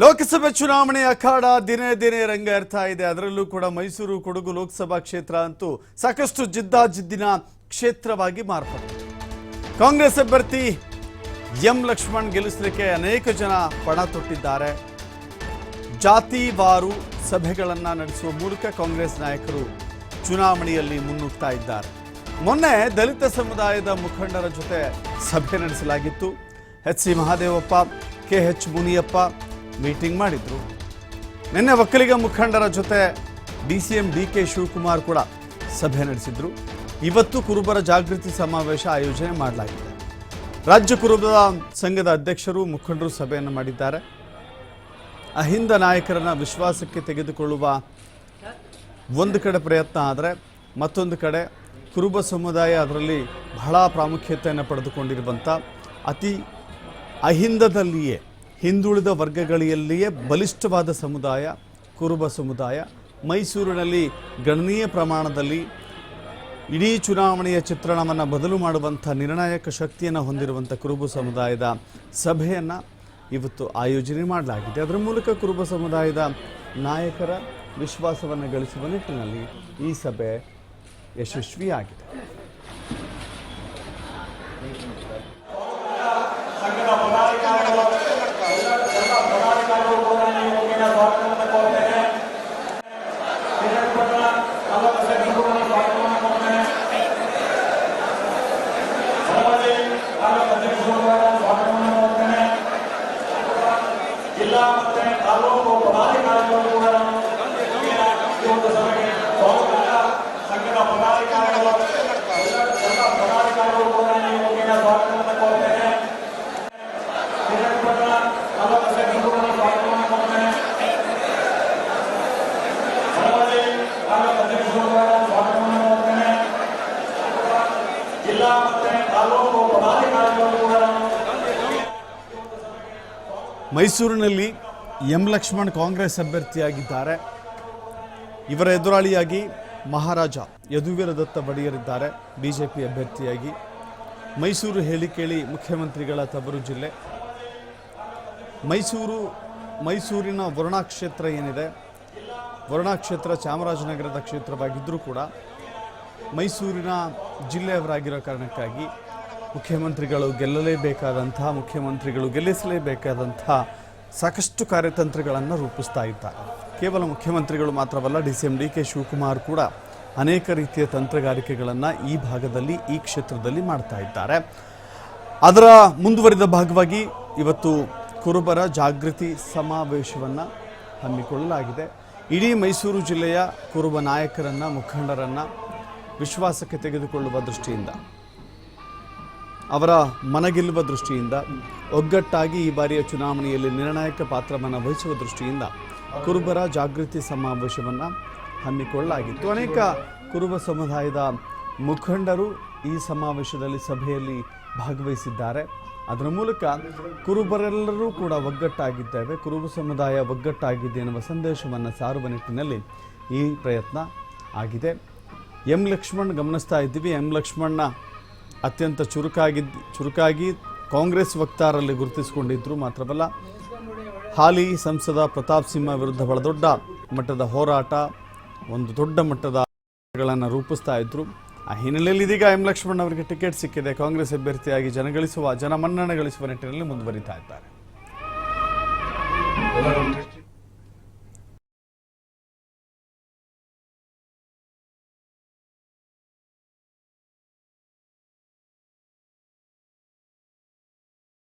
ಲೋಕಸಭೆ ಚುನಾವಣೆ ಅಖಾಡ ದಿನೇ ದಿನೇ ರಂಗೇರ್ತಾ ಇದೆ. ಅದರಲ್ಲೂ ಕೂಡ ಮೈಸೂರು ಕೊಡಗು ಲೋಕಸಭಾ ಕ್ಷೇತ್ರ ಅಂತೂ ಸಾಕಷ್ಟು ಜಿದ್ದಾಜಿದ್ದಿನ ಕ್ಷೇತ್ರವಾಗಿ ಮಾರ್ಪಟ್ಟಿದೆ. ಕಾಂಗ್ರೆಸ್ ಅಭ್ಯರ್ಥಿ ಎಂ ಲಕ್ಷ್ಮಣ್ ಗೆಲ್ಲಿಸಲಿಕ್ಕೆ ಅನೇಕ ಜನ ಪಣ ತೊಟ್ಟಿದ್ದಾರೆ. ಜಾತಿವಾರು ಸಭೆಗಳನ್ನು ನಡೆಸುವ ಮೂಲಕ ಕಾಂಗ್ರೆಸ್ ನಾಯಕರು ಚುನಾವಣೆಯಲ್ಲಿ ಮುನ್ನುಗ್ತಾ ಇದ್ದಾರೆ. ಮೊನ್ನೆ ದಲಿತ ಸಮುದಾಯದ ಮುಖಂಡರ ಜೊತೆ ಸಭೆ ನಡೆಸಲಾಗಿತ್ತು. ಎಚ್.ಸಿ. ಮಹಾದೇವಪ್ಪ, ಕೆ.ಎಚ್. ಮುನಿಯಪ್ಪ ಮೀಟಿಂಗ್ ಮಾಡಿದ್ರು. ನಿನ್ನೆ ಒಕ್ಕಲಿಗ ಮುಖಂಡರ ಜೊತೆ ಡಿ.ಸಿ.ಎಂ. ಡಿ.ಕೆ. ಶಿವಕುಮಾರ್ ಕೂಡ ಸಭೆ ನಡೆಸಿದ್ರು. ಇವತ್ತು ಕುರುಬರ ಜಾಗೃತಿ ಸಮಾವೇಶ ಆಯೋಜನೆ ಮಾಡಲಾಗಿದೆ. ರಾಜ್ಯ ಕುರುಬರ ಸಂಘದ ಅಧ್ಯಕ್ಷರು ಮುಖಂಡರು ಸಭೆಯನ್ನು ಮಾಡಿದ್ದಾರೆ. ಅಹಿಂದ ನಾಯಕರನ್ನ ವಿಶ್ವಾಸಕ್ಕೆ ತೆಗೆದುಕೊಳ್ಳುವ ಒಂದು ಕಡೆ ಪ್ರಯತ್ನ ಆದರೆ ಮತ್ತೊಂದು ಕಡೆ ಕುರುಬ ಸಮುದಾಯ ಅದರಲ್ಲಿ ಬಹಳ ಪ್ರಾಮುಖ್ಯತೆಯನ್ನು ಪಡೆದುಕೊಂಡಿರುವಂಥ ಅತಿ ಅಹಿಂದದಲ್ಲಿಯೇ ಹಿಂದುಳಿದ ವರ್ಗಗಳಲ್ಲಿಯೇ ಬಲಿಷ್ಠವಾದ ಸಮುದಾಯ ಕುರುಬ ಸಮುದಾಯ. ಮೈಸೂರಿನಲ್ಲಿ ಗಣನೀಯ ಪ್ರಮಾಣದಲ್ಲಿ ಇಡೀ ಚುನಾವಣೆಯ ಚಿತ್ರಣವನ್ನು ಬದಲು ಮಾಡುವಂಥ ನಿರ್ಣಾಯಕ ಶಕ್ತಿಯನ್ನು ಹೊಂದಿರುವಂಥ ಕುರುಬ ಸಮುದಾಯದ ಸಭೆಯನ್ನು ಇವತ್ತು ಆಯೋಜನೆ ಮಾಡಲಾಗಿದೆ. ಅದರ ಮೂಲಕ ಕುರುಬ ಸಮುದಾಯದ ನಾಯಕರ ವಿಶ್ವಾಸವನ್ನು ಗಳಿಸುವ ನಿಟ್ಟಿನಲ್ಲಿ ಈ ಸಭೆ ಯಶಸ್ವಿಯಾಗಿದೆ. ಮೈಸೂರಿನಲ್ಲಿ ಎಂ ಲಕ್ಷ್ಮಣ್ ಕಾಂಗ್ರೆಸ್ ಅಭ್ಯರ್ಥಿಯಾಗಿದ್ದಾರೆ. ಇವರ ಎದುರಾಳಿಯಾಗಿ ಮಹಾರಾಜ ಯದುವೀರ ದತ್ತ ಒಡೆಯರಿದ್ದಾರೆ ಬಿಜೆಪಿ ಅಭ್ಯರ್ಥಿಯಾಗಿ. ಮೈಸೂರು ಹೇಳಿ ಕೇಳಿ ಮುಖ್ಯಮಂತ್ರಿಗಳ ತವರು ಜಿಲ್ಲೆ. ಮೈಸೂರಿನ ವರುಣಾ ಕ್ಷೇತ್ರ ಏನಿದೆ, ವರುಣಾ ಕ್ಷೇತ್ರ ಚಾಮರಾಜನಗರದ ಕ್ಷೇತ್ರವಾಗಿದ್ದರೂ ಕೂಡ ಮೈಸೂರಿನ ಜಿಲ್ಲೆಯವರಾಗಿರೋ ಕಾರಣಕ್ಕಾಗಿ ಮುಖ್ಯಮಂತ್ರಿಗಳು ಗೆಲ್ಲಿಸಲೇಬೇಕಾದಂಥ ಸಾಕಷ್ಟು ಕಾರ್ಯತಂತ್ರಗಳನ್ನು ರೂಪಿಸ್ತಾ ಇದ್ದಾರೆ. ಕೇವಲ ಮುಖ್ಯಮಂತ್ರಿಗಳು ಮಾತ್ರವಲ್ಲ, ಡಿ.ಸಿ.ಎಂ. ಡಿ.ಕೆ. ಶಿವಕುಮಾರ್ ಕೂಡ ಅನೇಕ ರೀತಿಯ ತಂತ್ರಗಾರಿಕೆಗಳನ್ನು ಈ ಭಾಗದಲ್ಲಿ ಈ ಕ್ಷೇತ್ರದಲ್ಲಿ ಮಾಡ್ತಾ ಇದ್ದಾರೆ. ಅದರ ಮುಂದುವರಿದ ಭಾಗವಾಗಿ ಇವತ್ತು ಕುರುಬರ ಜಾಗೃತಿ ಸಮಾವೇಶವನ್ನು ಹಮ್ಮಿಕೊಳ್ಳಲಾಗಿದೆ. ಇಡೀ ಮೈಸೂರು ಜಿಲ್ಲೆಯ ಕುರುಬ ನಾಯಕರನ್ನು ಮುಖಂಡರನ್ನು ವಿಶ್ವಾಸಕ್ಕೆ ತೆಗೆದುಕೊಳ್ಳುವ ದೃಷ್ಟಿಯಿಂದ, ಅವರ ಮನಗೆಲ್ಲುವ ದೃಷ್ಟಿಯಿಂದ, ಒಗ್ಗಟ್ಟಾಗಿ ಈ ಬಾರಿಯ ಚುನಾವಣೆಯಲ್ಲಿ ನಿರ್ಣಾಯಕ ಪಾತ್ರವನ್ನು ವಹಿಸುವ ದೃಷ್ಟಿಯಿಂದ ಕುರುಬರ ಜಾಗೃತಿ ಸಮಾವೇಶವನ್ನು ಹಮ್ಮಿಕೊಳ್ಳಲಾಗಿತ್ತು. ಅನೇಕ ಕುರುಬ ಸಮುದಾಯದ ಮುಖಂಡರು ಈ ಸಮಾವೇಶದಲ್ಲಿ ಸಭೆಯಲ್ಲಿ ಭಾಗವಹಿಸಿದ್ದಾರೆ. ಅದರ ಮೂಲಕ ಕುರುಬರೆಲ್ಲರೂ ಕೂಡ ಒಗ್ಗಟ್ಟಾಗಿದ್ದೇವೆ, ಕುರುಬ ಸಮುದಾಯ ಒಗ್ಗಟ್ಟಾಗಿದೆ ಎನ್ನುವ ಸಂದೇಶವನ್ನು ಸಾರುವ ನಿಟ್ಟಿನಲ್ಲಿ ಈ ಪ್ರಯತ್ನ ಆಗಿದೆ. ಎಂ ಲಕ್ಷ್ಮಣ್ ಗಮನಿಸ್ತಾ ಇದ್ದೀವಿ. ಎಂ ಲಕ್ಷ್ಮಣ್ನ ಅತ್ಯಂತ ಚುರುಕಾಗಿ ಕಾಂಗ್ರೆಸ್ ವಕ್ತಾರಲ್ಲಿ ಗುರುತಿಸಿಕೊಂಡಿದ್ದರು. ಮಾತ್ರವಲ್ಲ, ಹಾಲಿ ಸಂಸದ ಪ್ರತಾಪ್ ಸಿಂಹ ವಿರುದ್ಧ ಬಹಳ ದೊಡ್ಡ ಮಟ್ಟದ ಹೋರಾಟ, ಒಂದು ದೊಡ್ಡ ಮಟ್ಟದ ಗಳನ್ನು ರೂಪಿಸ್ತಾ ಇದ್ದರು. ಆ ಹಿನ್ನೆಲೆಯಲ್ಲಿ ಇದೀಗ ಎಂ ಲಕ್ಷ್ಮಣ್ ಅವರಿಗೆ ಟಿಕೆಟ್ ಸಿಕ್ಕಿದೆ. ಕಾಂಗ್ರೆಸ್ ಅಭ್ಯರ್ಥಿಯಾಗಿ ಜನಮನ್ನಣೆ ಗಳಿಸುವ ನಿಟ್ಟಿನಲ್ಲಿ ಮುಂದುವರಿತಾ ಇದ್ದಾರೆ.